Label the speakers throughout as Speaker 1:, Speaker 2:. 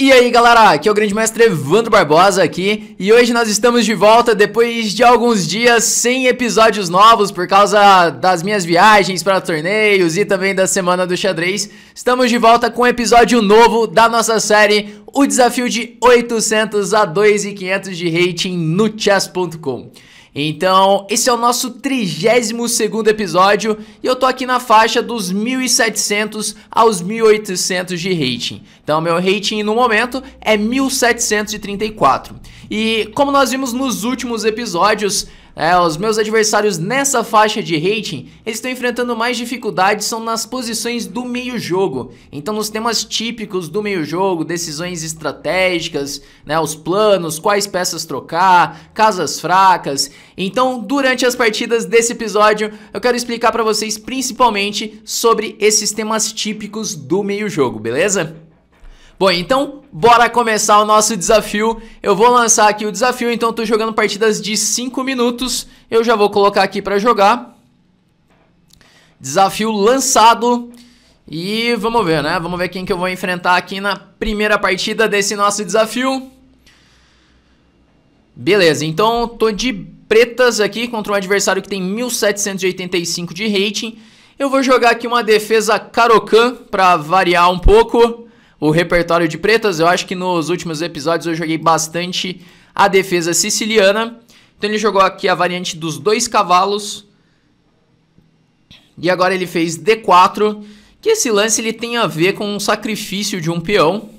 Speaker 1: E aí galera, aqui é o grande mestre Evandro Barbosa aqui, e hoje nós estamos de volta depois de alguns dias sem episódios novos por causa das minhas viagens para torneios e também da semana do xadrez. Estamos de volta com um episódio novo da nossa série, o desafio de 800 a 2.500 de rating no chess.com. Então, esse é o nosso 32º episódio e eu tô aqui na faixa dos 1.700 aos 1.800 de rating. Então, meu rating no momento é 1.734. E como nós vimos nos últimos episódios, os meus adversários nessa faixa de rating, eles estão enfrentando mais dificuldades, são nas posições do meio jogo. Então nos temas típicos do meio jogo, decisões estratégicas, os planos, quais peças trocar, casas fracas. Então durante as partidas desse episódio eu quero explicar para vocês principalmente sobre esses temas típicos do meio jogo, beleza? Bom, então, bora começar o nosso desafio. Eu vou lançar aqui o desafio, então eu tô jogando partidas de 5 minutos. Eu já vou colocar aqui para jogar. Desafio lançado. E vamos ver, né? Vamos ver quem que eu vou enfrentar aqui na primeira partida desse nosso desafio. Beleza, então tô de pretas aqui contra um adversário que tem 1.785 de rating. Eu vou jogar aqui uma defesa Caro-Kann para variar um pouco o repertório de pretas. Eu acho que nos últimos episódios eu joguei bastante a defesa siciliana. Então ele jogou aqui a variante dos 2 cavalos. E agora ele fez D4. Que esse lance ele tem a ver com um sacrifício de um peão.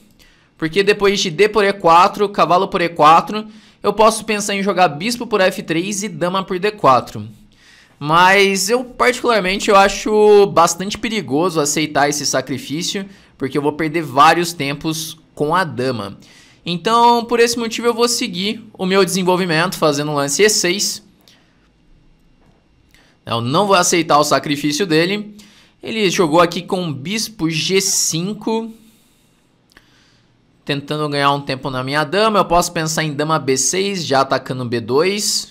Speaker 1: Porque depois de D por E4, cavalo por E4, eu posso pensar em jogar bispo por F3 e dama por D4. Mas eu particularmente eu acho bastante perigoso aceitar esse sacrifício, porque eu vou perder vários tempos com a dama. Então, por esse motivo, eu vou seguir o meu desenvolvimento, fazendo o lance E6. Eu não vou aceitar o sacrifício dele. Ele jogou aqui com bispo G5, tentando ganhar um tempo na minha dama. Eu posso pensar em dama B6, já atacando B2.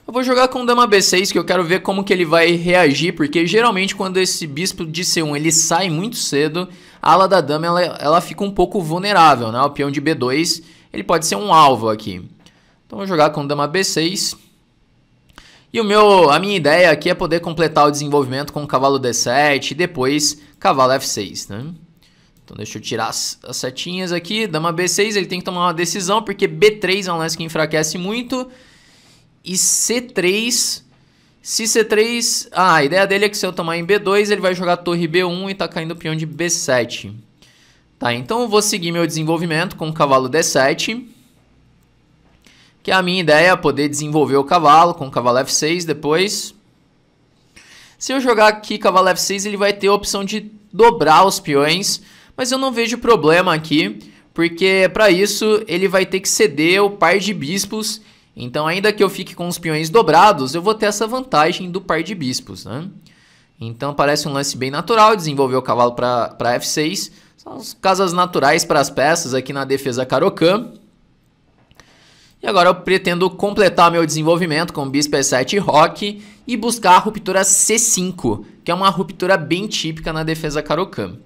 Speaker 1: Eu vou jogar com dama B6, que eu quero ver como que ele vai reagir, porque geralmente quando esse bispo de C1 ele sai muito cedo, a ala da dama ela fica um pouco vulnerável, né? O peão de B2 ele pode ser um alvo aqui. Então vou jogar com dama B6. E a minha ideia aqui é poder completar o desenvolvimento com cavalo D7 e depois cavalo F6, né? Então deixa eu tirar as setinhas aqui. Dama B6, ele tem que tomar uma decisão, porque B3 é um lance que enfraquece muito. E C3, se C3, a ideia dele é que se eu tomar em B2, ele vai jogar torre B1 e tá caindo o peão de B7. Tá, então eu vou seguir meu desenvolvimento com o cavalo D7. Que a minha ideia é poder desenvolver o cavalo com o cavalo F6 depois. Se eu jogar aqui cavalo F6, ele vai ter a opção de dobrar os peões. Mas eu não vejo problema aqui, porque para isso ele vai ter que ceder o par de bispos. Então, ainda que eu fique com os peões dobrados, eu vou ter essa vantagem do par de bispos, né? Então, parece um lance bem natural, desenvolver o cavalo para F6. São as casas naturais para as peças aqui na defesa Caro-Kann. E agora eu pretendo completar meu desenvolvimento com bispo E7 e roque e buscar a ruptura C5, que é uma ruptura bem típica na defesa Caro-Kann.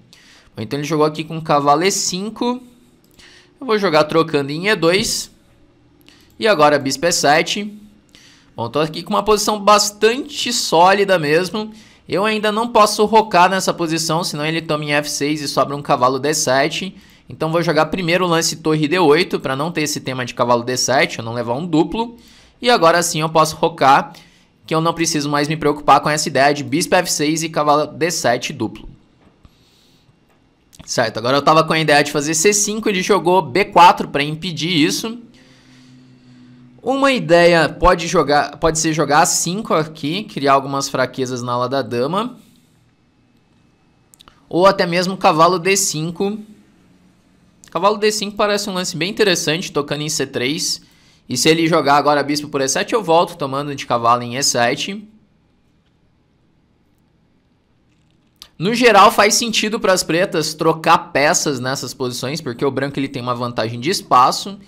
Speaker 1: Então, ele jogou aqui com cavalo E5. Eu vou jogar trocando em E2. E agora bispo E7. Bom, tô aqui com uma posição bastante sólida mesmo. Eu ainda não posso rocar nessa posição, senão ele toma em F6 e sobra um cavalo D7. Então vou jogar primeiro o lance torre D8, para não ter esse tema de cavalo D7, eu não levar um duplo. E agora sim eu posso rocar, que eu não preciso mais me preocupar com essa ideia de bispo F6 e cavalo D7 duplo. Certo, agora eu estava com a ideia de fazer C5, ele jogou B4 para impedir isso. Uma ideia pode ser jogar A5 aqui, criar algumas fraquezas na ala da dama. Ou até mesmo cavalo D5. Cavalo D5 parece um lance bem interessante, tocando em C3. E se ele jogar agora bispo por E7, eu volto tomando de cavalo em E7. No geral faz sentido para as pretas trocar peças nessas posições, porque o branco ele tem uma vantagem de espaço.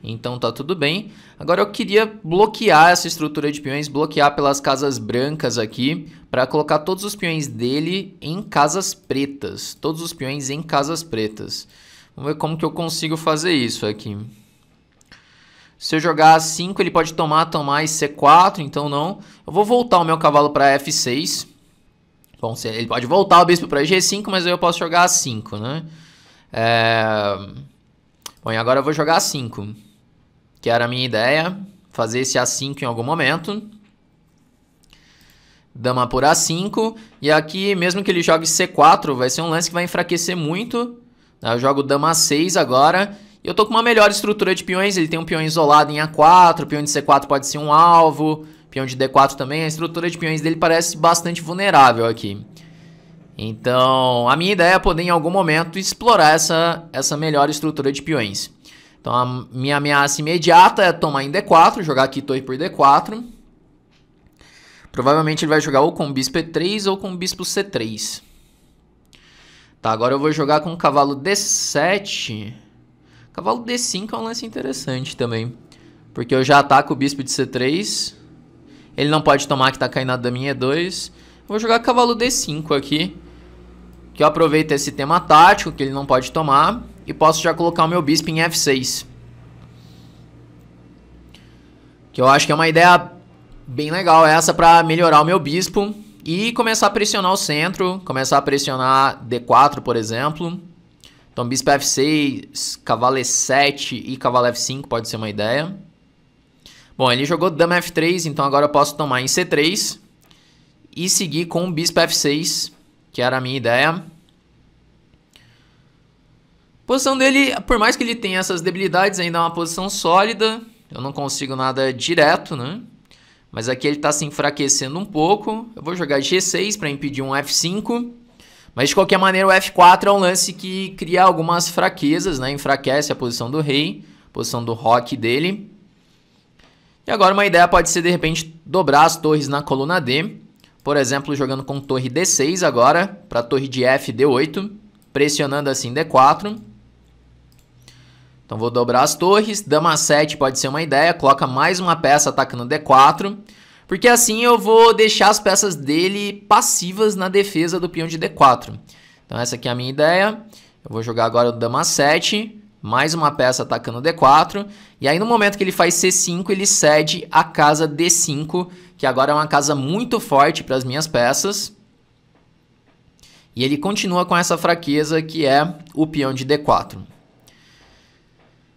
Speaker 1: Então tá tudo bem. Agora eu queria bloquear essa estrutura de peões, bloquear pelas casas brancas aqui, para colocar todos os peões dele em casas pretas. Todos os peões em casas pretas. Vamos ver como que eu consigo fazer isso aqui. Se eu jogar A5, ele pode tomar e C4, então não. Eu vou voltar o meu cavalo para F6. Bom, ele pode voltar o bispo para G5, mas aí eu posso jogar A5, né? Bom, e agora eu vou jogar A5, que era a minha ideia, fazer esse A5 em algum momento. Dama por A5, e aqui, mesmo que ele jogue C4, vai ser um lance que vai enfraquecer muito. Eu jogo Dama A6 agora, e eu tô com uma melhor estrutura de peões, ele tem um peão isolado em A4, peão de C4 pode ser um alvo, peão de D4 também, a estrutura de peões dele parece bastante vulnerável aqui. Então, a minha ideia é poder em algum momento explorar essa melhor estrutura de peões. Então, a minha ameaça imediata é tomar em D4, jogar aqui torre por D4. Provavelmente ele vai jogar ou com bispo E3 ou com bispo C3. Tá, agora eu vou jogar com cavalo D7. Cavalo D5 é um lance interessante também, porque eu já ataco o bispo de C3. Ele não pode tomar que tá caindo a daminha E2. Eu vou jogar cavalo D5 aqui, que eu aproveito esse tema tático que ele não pode tomar e posso já colocar o meu bispo em F6. Que eu acho que é uma ideia bem legal essa para melhorar o meu bispo e começar a pressionar o centro, começar a pressionar D4, por exemplo. Então bispo F6, cavalo E7 e cavalo F5 pode ser uma ideia. Bom, ele jogou dama F3, então agora eu posso tomar em C3 e seguir com o bispo F6, que era a minha ideia. A posição dele, por mais que ele tenha essas debilidades, ainda é uma posição sólida. Eu não consigo nada direto, né? Mas aqui ele está se enfraquecendo um pouco. Eu vou jogar G6 para impedir um F5. Mas de qualquer maneira o F4 é um lance que cria algumas fraquezas, né? Enfraquece a posição do rei, a posição do roque dele. E agora uma ideia pode ser de repente dobrar as torres na coluna D. Por exemplo, jogando com torre D6 agora, para torre de F D8, pressionando assim D4. Então vou dobrar as torres, dama 7 pode ser uma ideia, coloca mais uma peça atacando D4, porque assim eu vou deixar as peças dele passivas na defesa do peão de D4. Então essa aqui é a minha ideia, eu vou jogar agora o dama 7, mais uma peça atacando D4, e aí no momento que ele faz C5, ele cede a casa D5, que agora é uma casa muito forte para as minhas peças. E ele continua com essa fraqueza que é o peão de D4.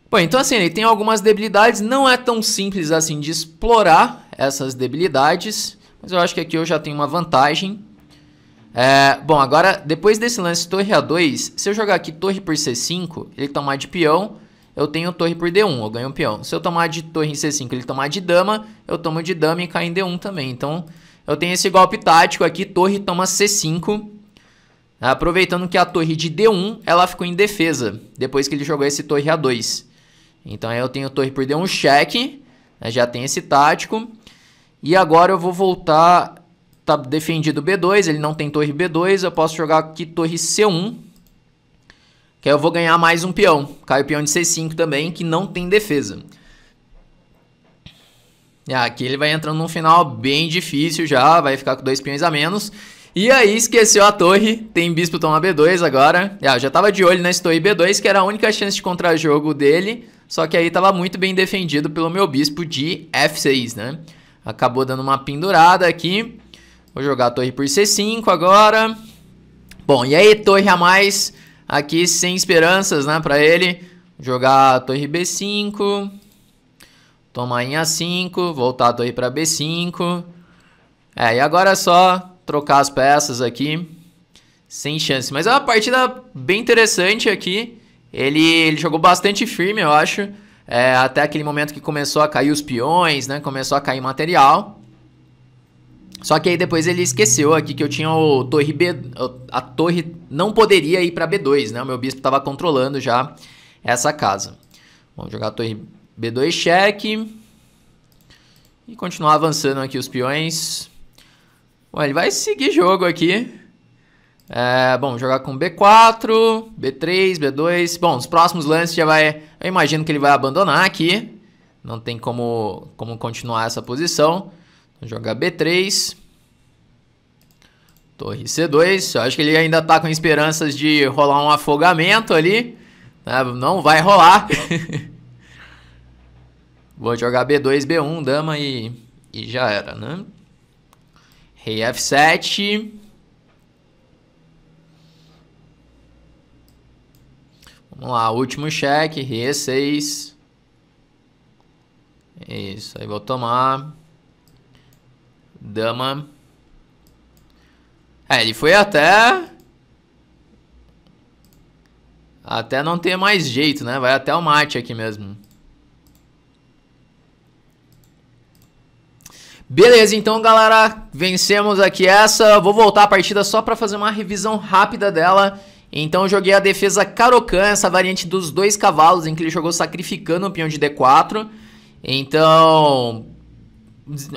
Speaker 1: Bom, então assim, ele tem algumas debilidades, não é tão simples assim de explorar essas debilidades, mas eu acho que aqui eu já tenho uma vantagem. Bom, agora, depois desse lance torre A2, se eu jogar aqui torre por C5, ele tomar de peão, eu tenho torre por D1, eu ganho um peão. Se eu tomar de torre em C5, ele tomar de dama, eu tomo de dama e cai em D1 também. Então, eu tenho esse golpe tático aqui, torre toma C5, aproveitando que a torre de D1, ela ficou em defesa, depois que ele jogou esse torre A2. Então aí eu tenho torre por D1 cheque, né, já tem esse tático. E agora eu vou voltar, tá defendido B2, ele não tem torre B2, eu posso jogar aqui torre C1, que aí eu vou ganhar mais um peão. Cai o peão de C5 também, que não tem defesa. E aqui ele vai entrando num final bem difícil já, vai ficar com 2 peões a menos. E aí esqueceu a torre, tem bispo toma B2 agora. Eu já tava de olho nesse torre B2, que era a única chance de contra-jogo dele. Só que aí tava muito bem defendido pelo meu bispo de F6, né? Acabou dando uma pendurada aqui. Vou jogar a torre por C5 agora. Bom, e aí torre a mais aqui sem esperanças, né, pra ele. Jogar a torre B5. Tomar em A5, voltar a torre pra B5. E agora é só trocar as peças aqui. Sem chance. Mas é uma partida bem interessante aqui. Ele jogou bastante firme, eu acho. Até aquele momento que começou a cair os peões, né? Começou a cair material. Só que aí depois ele esqueceu aqui que eu tinha o torre B... A torre não poderia ir para B2, né? O meu bispo estava controlando já essa casa. Vamos jogar a torre B2 cheque. E continuar avançando aqui os peões. Bom, ele vai seguir jogo aqui. Bom, jogar com B4, B3, B2. Bom, os próximos lances já vai... Eu imagino que ele vai abandonar aqui. Não tem como continuar essa posição. Vou jogar B3. Torre C2. Eu acho que ele ainda tá com esperanças de rolar um afogamento ali. Não vai rolar. Vou jogar B2, B1, dama e já era, né? Rei F7. Vamos lá, último cheque, rei E6. Isso, aí vou tomar. Dama. Ele foi até não ter mais jeito, né? Vai até o mate aqui mesmo. Beleza, então galera, vencemos aqui essa. Vou voltar a partida só para fazer uma revisão rápida dela. Então eu joguei a defesa Caro-Kann, essa variante dos 2 cavalos, em que ele jogou sacrificando o peão de D4. Então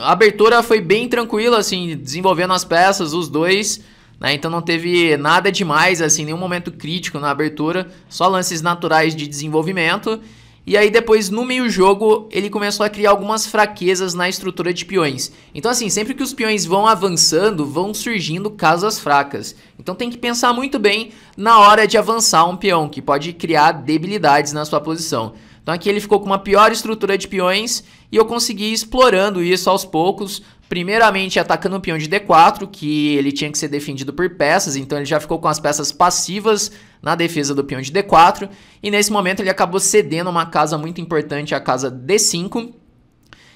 Speaker 1: a abertura foi bem tranquila, assim, desenvolvendo as peças, os dois, né? Então não teve nada demais, assim, nenhum momento crítico na abertura, só lances naturais de desenvolvimento. E aí depois, no meio jogo, ele começou a criar algumas fraquezas na estrutura de peões. Então assim, sempre que os peões vão avançando, vão surgindo casas fracas. Então tem que pensar muito bem na hora de avançar um peão, que pode criar debilidades na sua posição. Então aqui ele ficou com uma pior estrutura de peões e eu consegui ir explorando isso aos poucos. Primeiramente atacando o peão de D4, que ele tinha que ser defendido por peças, então ele já ficou com as peças passivas na defesa do peão de D4. E nesse momento ele acabou cedendo uma casa muito importante, a casa D5.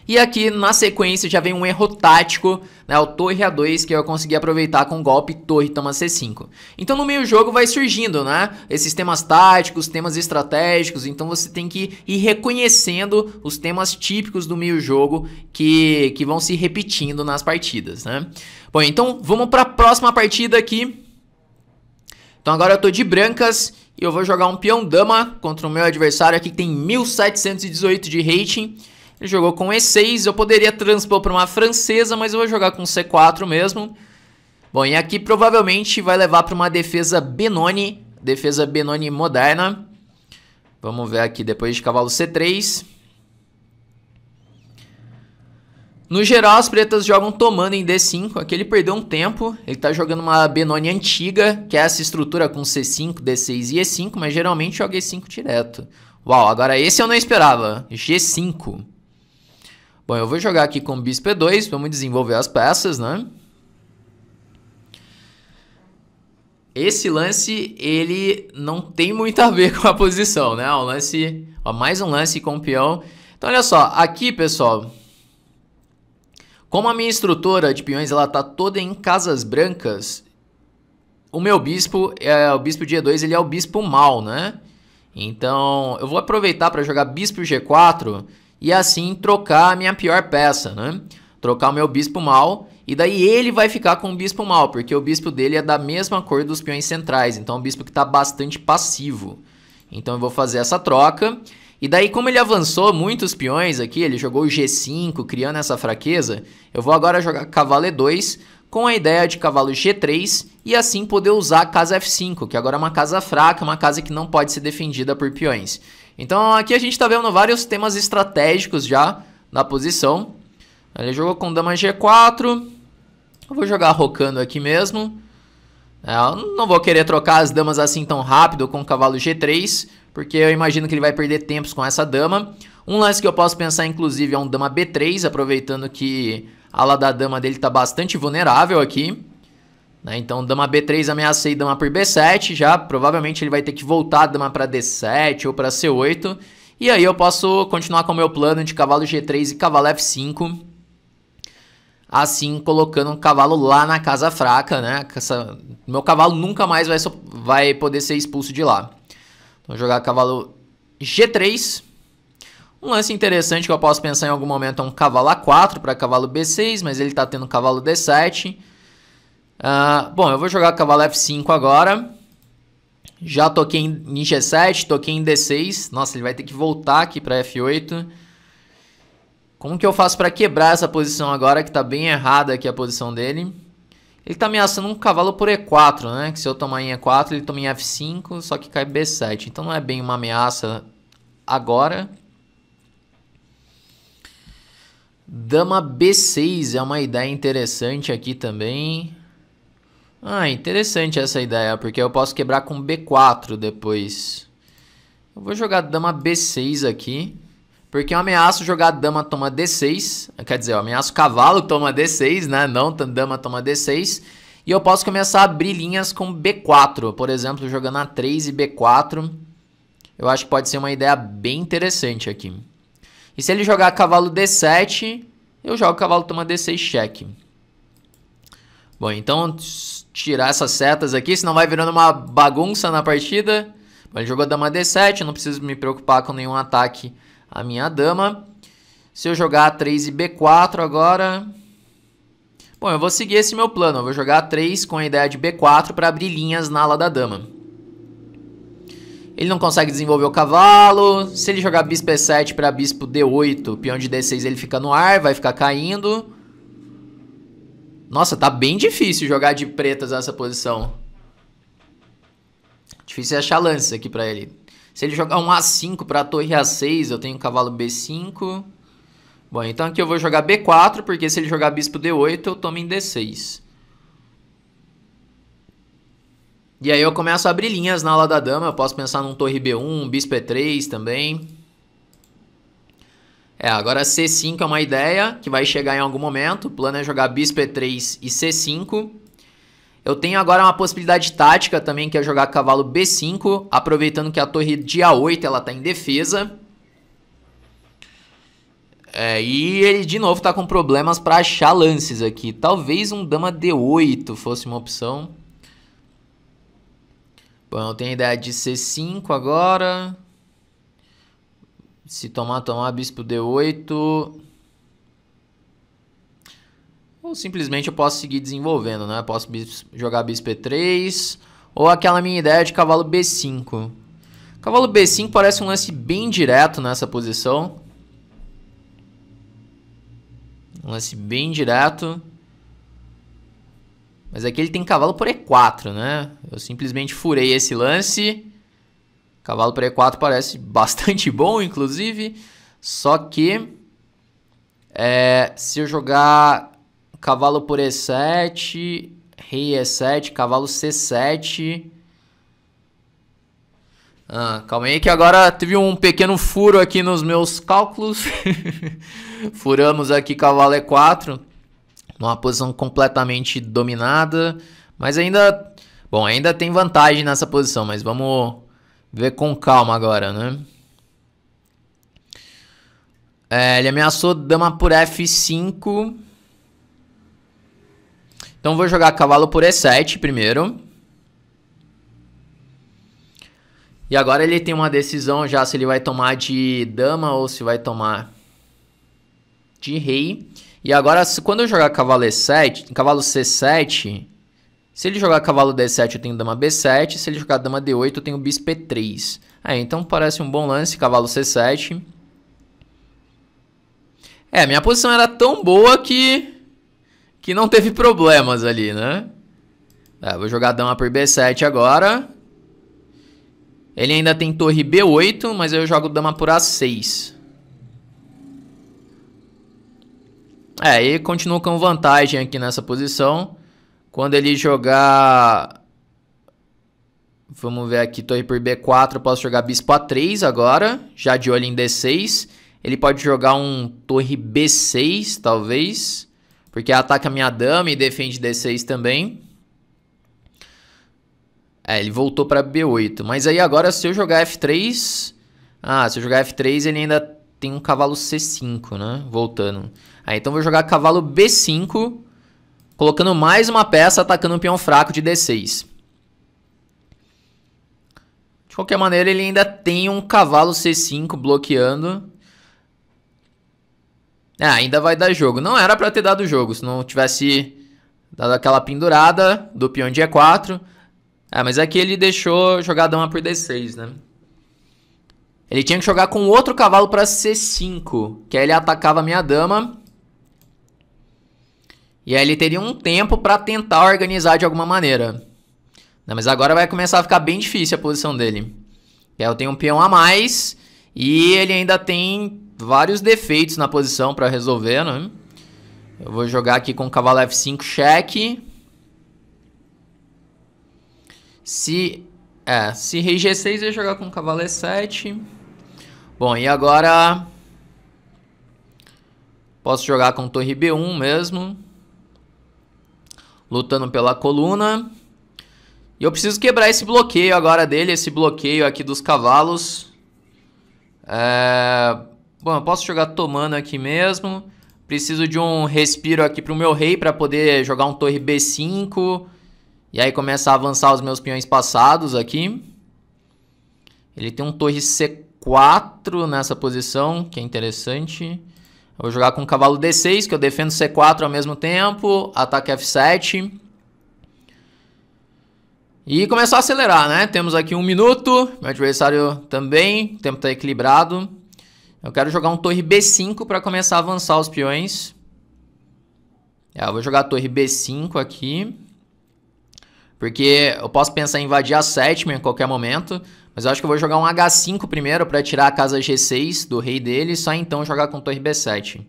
Speaker 1: E aqui na sequência já vem um erro tático, né, o torre A2, que eu consegui aproveitar com o golpe torre toma C5. Então no meio jogo vai surgindo, né, esses temas táticos, temas estratégicos, então você tem que ir reconhecendo os temas típicos do meio jogo que vão se repetindo nas partidas, né. Bom, então vamos para a próxima partida aqui. Então agora eu tô de brancas e eu vou jogar um peão dama contra o meu adversário aqui que tem 1718 de rating. Ele jogou com E6, eu poderia transpor para uma francesa, mas eu vou jogar com C4 mesmo. Bom, e aqui provavelmente vai levar para uma defesa Benoni moderna. Vamos ver aqui depois de cavalo C3. No geral, as pretas jogam tomando em D5. Aqui ele perdeu um tempo. Ele está jogando uma Benoni antiga, que é essa estrutura com C5, D6 e E5, mas geralmente joga E5 direto. Uau, agora esse eu não esperava. G5. Bom, eu vou jogar aqui com bispo E2, vamos desenvolver as peças, né? Esse lance, ele não tem muito a ver com a posição, né? Um lance, ó, mais um lance com o peão. Então, olha só, aqui, pessoal, como a minha estrutura de peões, ela tá toda em casas brancas, o meu bispo, o bispo de E2, ele é o bispo mau, né? Então, eu vou aproveitar para jogar bispo G4 e assim trocar a minha pior peça, né? Trocar o meu bispo mau e daí ele vai ficar com o bispo mau, porque o bispo dele é da mesma cor dos peões centrais, então é um bispo que está bastante passivo. Então eu vou fazer essa troca. E daí, como ele avançou muitos peões aqui, ele jogou o G5, criando essa fraqueza, eu vou agora jogar cavalo E2 com a ideia de cavalo G3 e assim poder usar a casa F5, que agora é uma casa fraca, uma casa que não pode ser defendida por peões. Então aqui a gente está vendo vários temas estratégicos já na posição. Ele jogou com dama G4, eu vou jogar rocando aqui mesmo. Eu não vou querer trocar as damas assim tão rápido com o cavalo G3, porque eu imagino que ele vai perder tempos com essa dama. Um lance que eu posso pensar, inclusive, é um dama B3, aproveitando que a ala da dama dele está bastante vulnerável aqui. Então, dama B3, ameacei dama por B7 já. Provavelmente ele vai ter que voltar a dama para D7 ou para C8. E aí eu posso continuar com o meu plano de cavalo G3 e cavalo F5. Assim, colocando um cavalo lá na casa fraca, né? Meu cavalo nunca mais vai poder ser expulso de lá. Vou jogar cavalo G3. Um lance interessante que eu posso pensar em algum momento é um cavalo A4 para cavalo B6, mas ele está tendo cavalo D7. Bom, eu vou jogar cavalo F5 agora. Já toquei em G7, toquei em D6. Nossa, ele vai ter que voltar aqui para F8. Como que eu faço para quebrar essa posição agora, que está bem errada aqui a posição dele? Ele está ameaçando um cavalo por E4, né? Que se eu tomar em E4, ele toma em F5, só que cai B7. Então não é bem uma ameaça agora. Dama B6 é uma ideia interessante aqui também. Interessante essa ideia, porque eu posso quebrar com B4 depois. Eu vou jogar dama B6 aqui. Porque eu ameaço jogar dama toma D6. Quer dizer, eu ameaço cavalo toma D6, né? Não dama toma D6. E eu posso começar a abrir linhas com B4. Por exemplo, jogando A3 e B4. Eu acho que pode ser uma ideia bem interessante aqui. E se ele jogar cavalo D7, eu jogo cavalo toma D6 cheque. Bom, então tirar essas setas aqui, senão vai virando uma bagunça na partida. Ele jogou dama D7, eu não preciso me preocupar com nenhum ataque à minha dama. Se eu jogar A3 e B4 agora... Bom, eu vou seguir esse meu plano. Eu vou jogar A3 com a ideia de B4 para abrir linhas na ala da dama. Ele não consegue desenvolver o cavalo. Se ele jogar bispo E7 para bispo D8, peão de D6 ele fica no ar, vai ficar caindo. Nossa, tá bem difícil jogar de pretas nessa posição. Difícil achar lances aqui pra ele. Se ele jogar um A5 pra torre A6, eu tenho cavalo B5. Bom, então aqui eu vou jogar B4, porque se ele jogar bispo D8, eu tomo em D6. E aí eu começo a abrir linhas na ala da dama. Eu posso pensar num torre B1, bispo E3 também. Agora C5 é uma ideia que vai chegar em algum momento. O plano é jogar bispo E3 e C5. Eu tenho agora uma possibilidade tática também, que é jogar cavalo B5, aproveitando que a torre de A8 ela tá em defesa. E ele de novo tá com problemas para achar lances aqui. Talvez um dama D8 fosse uma opção. Bom, eu tenho a ideia de C5 agora. Se tomar bispo D8. Ou simplesmente eu posso seguir desenvolvendo, né? Eu posso jogar bispo E3. Ou aquela minha ideia de cavalo B5. Cavalo B5 parece um lance bem direto nessa posição. Um lance bem direto. Mas aqui ele tem cavalo por E4, né? Eu simplesmente furei esse lance. Cavalo por E4 parece bastante bom, inclusive. Só que... se eu jogar cavalo por E7, rei E7, cavalo C7... calma aí que agora teve um pequeno furo aqui nos meus cálculos. Furamos aqui cavalo E4. Numa posição completamente dominada. Mas ainda... Bom, ainda tem vantagem nessa posição, mas vamos ver com calma agora, né? Ele ameaçou dama por F5. Então vou jogar cavalo por E7 primeiro. E agora ele tem uma decisão já se ele vai tomar de dama ou se vai tomar de rei. E agora quando eu jogar cavalo E7, cavalo C7, se ele jogar cavalo D7 eu tenho dama B7, se ele jogar dama D8 eu tenho bispo E3. Então parece um bom lance, cavalo C7. Minha posição era tão boa que não teve problemas ali, né? Vou jogar dama por B7 agora. Ele ainda tem torre B8, mas eu jogo dama por A6. E continuo com vantagem aqui nessa posição. Quando ele jogar... Vamos ver aqui, torre por B4, eu posso jogar bispo A3 agora, já de olho em D6. Ele pode jogar um torre B6, talvez, porque ataca a minha dama e defende D6 também. Ele voltou para B8. Mas aí agora se eu jogar F3... se eu jogar F3 ele ainda tem um cavalo C5, né? Voltando. Então vou jogar cavalo B5, colocando mais uma peça atacando um peão fraco de D6. De qualquer maneira ele ainda tem um cavalo C5 bloqueando. Ainda vai dar jogo. Não era para ter dado jogo se não tivesse dado aquela pendurada do peão de E4. Mas aqui ele deixou jogar dama por D6, né? Ele tinha que jogar com outro cavalo para C5, que aí ele atacava a minha dama. E aí ele teria um tempo para tentar organizar de alguma maneira. Mas agora vai começar a ficar bem difícil a posição dele. Eu tenho um peão a mais e ele ainda tem vários defeitos na posição para resolver, né? Eu vou jogar aqui com o cavalo F5 cheque. Se Se rei G6 eu ia jogar com cavalo E7. Bom, e agora... Posso jogar com torre B1 mesmo. Lutando pela coluna. E eu preciso quebrar esse bloqueio agora dele. Esse bloqueio aqui dos cavalos. Bom, eu posso jogar tomando aqui mesmo. Preciso de um respiro aqui pro meu rei para poder jogar um torre B5. E aí começar a avançar os meus peões passados aqui. Ele tem um torre C4 nessa posição, que é interessante. Eu vou jogar com o cavalo D6, que eu defendo C4 ao mesmo tempo. Ataque F7. E começar a acelerar, né? Temos aqui 1 minuto. Meu adversário também. O tempo está equilibrado. Eu quero jogar um torre B5 para começar a avançar os peões. Eu vou jogar a torre B5 aqui. Porque eu posso pensar em invadir a sétima em qualquer momento. Mas eu acho que eu vou jogar um H5 primeiro para tirar a casa G6 do rei dele. Só então jogar com torre B7.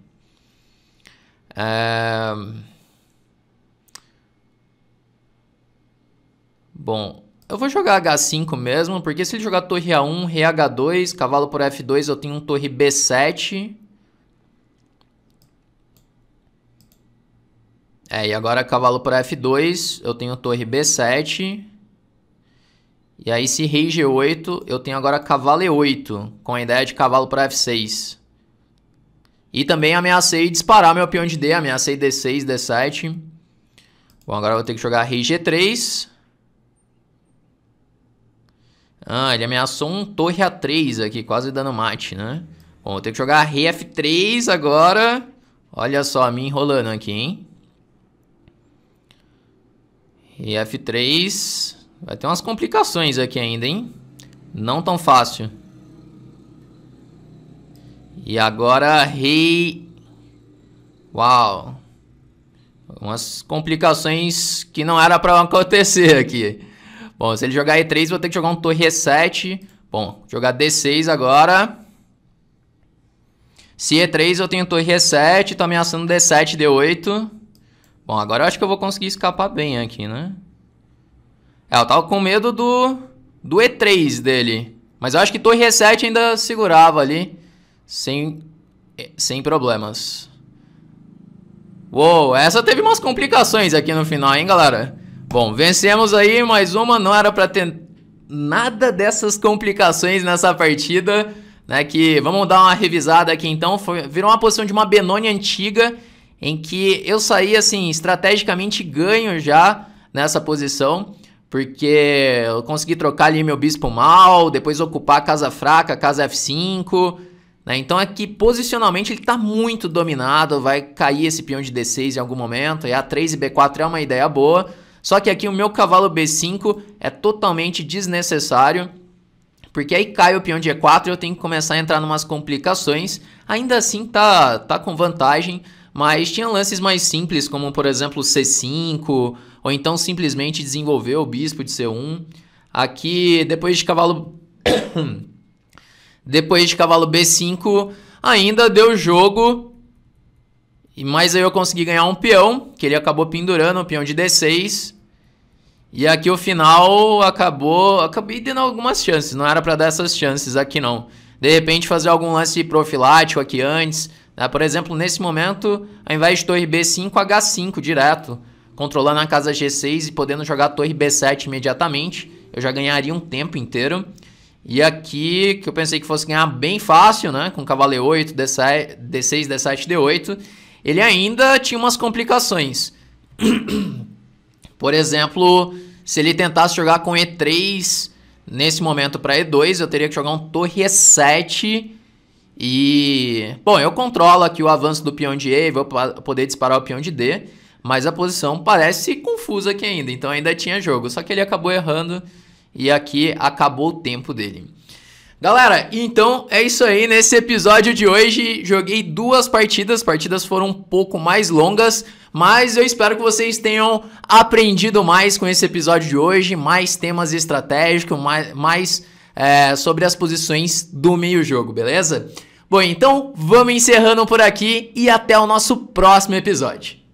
Speaker 1: Bom, eu vou jogar H5 mesmo. Porque se ele jogar torre A1, rei H2, cavalo por F2, eu tenho um torre B7. E agora cavalo por F2, eu tenho torre B7. E aí se rei G8, eu tenho agora cavalo E8, com a ideia de cavalo por F6. E também ameacei disparar meu peão de D, ameacei D6, D7. Bom, agora eu vou ter que jogar rei G3. Ele ameaçou um torre A3 aqui, quase dando mate, né? Bom, vou ter que jogar rei F3 agora. Olha só, me enrolando aqui, hein? E F3... Vai ter umas complicações aqui ainda, hein? Não tão fácil. E agora rei... Uau! Umas complicações que não era pra acontecer aqui. Bom, se ele jogar E3, vou ter que jogar um torre E7. Bom, jogar D6 agora. Se E3, eu tenho torre E7. Tô ameaçando D7, D8. Bom, agora eu acho que eu vou conseguir escapar bem aqui, né? Eu tava com medo do E3 dele. Mas eu acho que torre E7 ainda segurava ali. Sem problemas. Uou, essa teve umas complicações aqui no final, hein, galera? Bom, vencemos aí mais uma. Não era pra ter nada dessas complicações nessa partida, né? Que vamos dar uma revisada aqui então. Virou uma posição de uma Benoni antiga, em que eu saí assim, estrategicamente ganho já nessa posição. Porque eu consegui trocar ali meu bispo mal, depois ocupar a casa fraca, casa F5, né? Então aqui posicionalmente ele está muito dominado, vai cair esse peão de D6 em algum momento, e A3 e B4 é uma ideia boa. Só que aqui o meu cavalo B5 é totalmente desnecessário, porque aí cai o peão de E4 e eu tenho que começar a entrar em umas complicações. Ainda assim tá com vantagem, mas tinha lances mais simples, como por exemplo C5... Ou então simplesmente desenvolver o bispo de C1. Aqui, depois de cavalo B5, ainda deu jogo. Mas aí eu consegui ganhar um peão, que ele acabou pendurando o peão de D6. E aqui o final acabei dando algumas chances. Não era para dar essas chances aqui não. De repente fazer algum lance profilático aqui antes. Né? Por exemplo, nesse momento, ao invés de torre B5, H5 direto. Controlando a casa G6 e podendo jogar a torre B7 imediatamente. Eu já ganharia um tempo inteiro. E aqui, que eu pensei que fosse ganhar bem fácil, né? Com cavalo E8, D6, D7, D8. Ele ainda tinha umas complicações. Por exemplo, se ele tentasse jogar com E3 nesse momento para E2, eu teria que jogar um torre E7. E... Bom, eu controlo aqui o avanço do peão de E e vou poder disparar o peão de D. Mas a posição parece confusa aqui ainda, então ainda tinha jogo. Só que ele acabou errando e aqui acabou o tempo dele. Galera, então é isso aí. Nesse episódio de hoje joguei 2 partidas. As partidas foram um pouco mais longas, mas eu espero que vocês tenham aprendido mais com esse episódio de hoje. Mais temas estratégicos, mais sobre as posições do meio-jogo, beleza? Bom, então vamos encerrando por aqui e até o nosso próximo episódio.